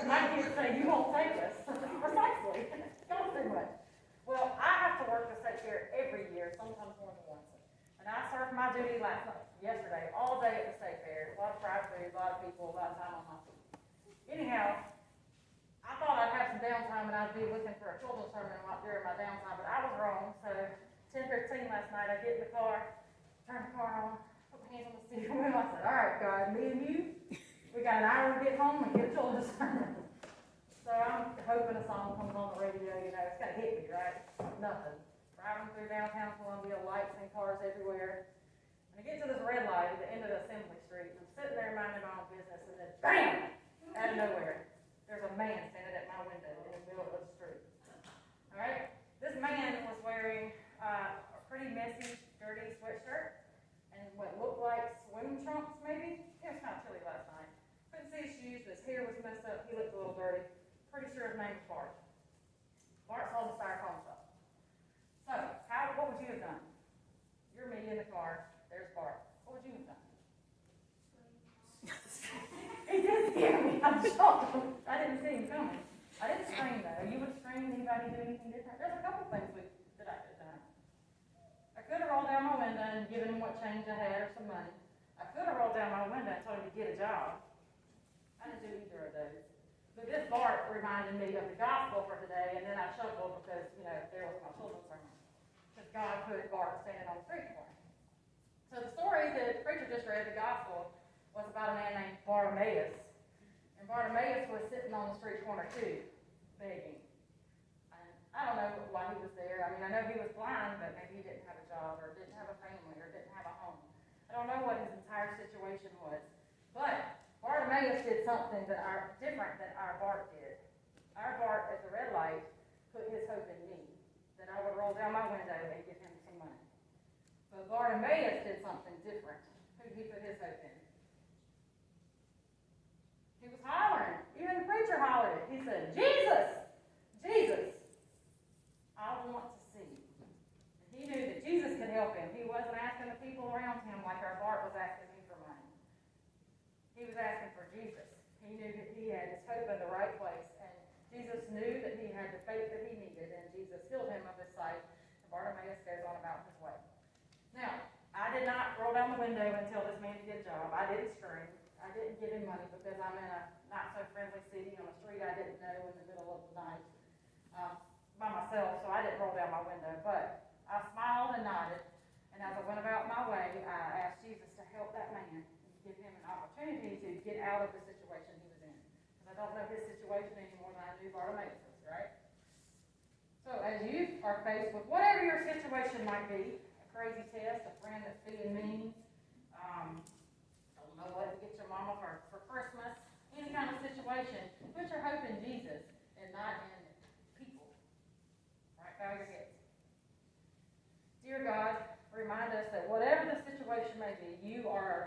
My kids say, you won't take us. Precisely. Don't do much. Well, I have to work the state fair every year, sometimes more than once. And I served my duty yesterday, all day at the state fair. A lot of fried food, a lot of people, a lot of time on my feet. Anyhow, I thought I'd have some downtime and I'd be looking for a children's sermon during my downtime, but I was wrong. So 10:15 last night, I get in the car, turn the car on, put my hands on the steering wheel. I said, all right, God, me and you, we got an hour to get home and get a children's sermon. So I'm hoping a song comes on the radio, you know, it's going to hit me, right? Nothing. Driving through downtown Columbia, lights and cars everywhere. And I get to this red light at the end of the Assembly Street, and I'm sitting there minding my own business, and then BAM! Out of nowhere, there's a man standing at my window in the middle of the street. All right? This man was wearing a pretty messy, dirty sweatshirt and what looked like swim trunks, maybe. It was kind of chilly last night. Couldn't see his shoes, his hair was messed up, he looked a little dirty. Pretty sure his name was Bart. Bart's on the styrofoam shop. So, what would you have done? You're me in the car, there's Bart. What would you have done? He did scare me, I'm shocked. I didn't see him coming. I didn't scream though. You would scream, anybody do anything different? There's a couple things that I could have done. I could have rolled down my window and given him what change I had or some money. I could have rolled down my window and told him to get a job. I didn't do either of those. But this Bart reminded me of the gospel for today, and then I chuckled because, you know, there was my children's sermon. Because God put Bart standing on the street corner. So the story that the preacher just read, the gospel, was about a man named Bartimaeus. And Bartimaeus was sitting on the street corner too, begging. And I don't know why he was there. I mean, I know he was blind, but maybe he didn't have a job or didn't have a family or didn't have a home. I don't know what his entire situation was. But Bartimaeus did something different than our Bart did. Our Bart at the red light put his hope in me, that I would roll down my window and give him some money. But Bartimaeus did something different. Who did he put his hope in? He was hollering. Even the preacher hollered it. He said, Jesus! Jesus! I want to see. And he knew that Jesus could help him. He wasn't asking the people around him like our Bart was asking me for money. He was asking for Jesus. He knew that he had his hope in the right place. And Jesus knew that he had the faith that he needed. And Jesus healed him of his sight. And Bartimaeus goes on about his way. Now, I did not roll down the window and tell this man to get a job. I didn't scream. I didn't give him money because I'm in a not-so-friendly city on a street I didn't know in the middle of the night by myself, so I didn't roll down my window. But I smiled and nodded, and as I went about my way, I asked Jesus to help that man and give him an opportunity to get out of the situation he was in. Because I don't know his situation any more than I knew Bartimaeus', right? So as you are faced with whatever your situation might be, a crazy test, a friend that's being mean, don't know what to get your mama for Christmas, any kind of situation, put your hope in Jesus and not in people. Right? Bow your heads. Dear God, remind us that whatever the situation may be, you are our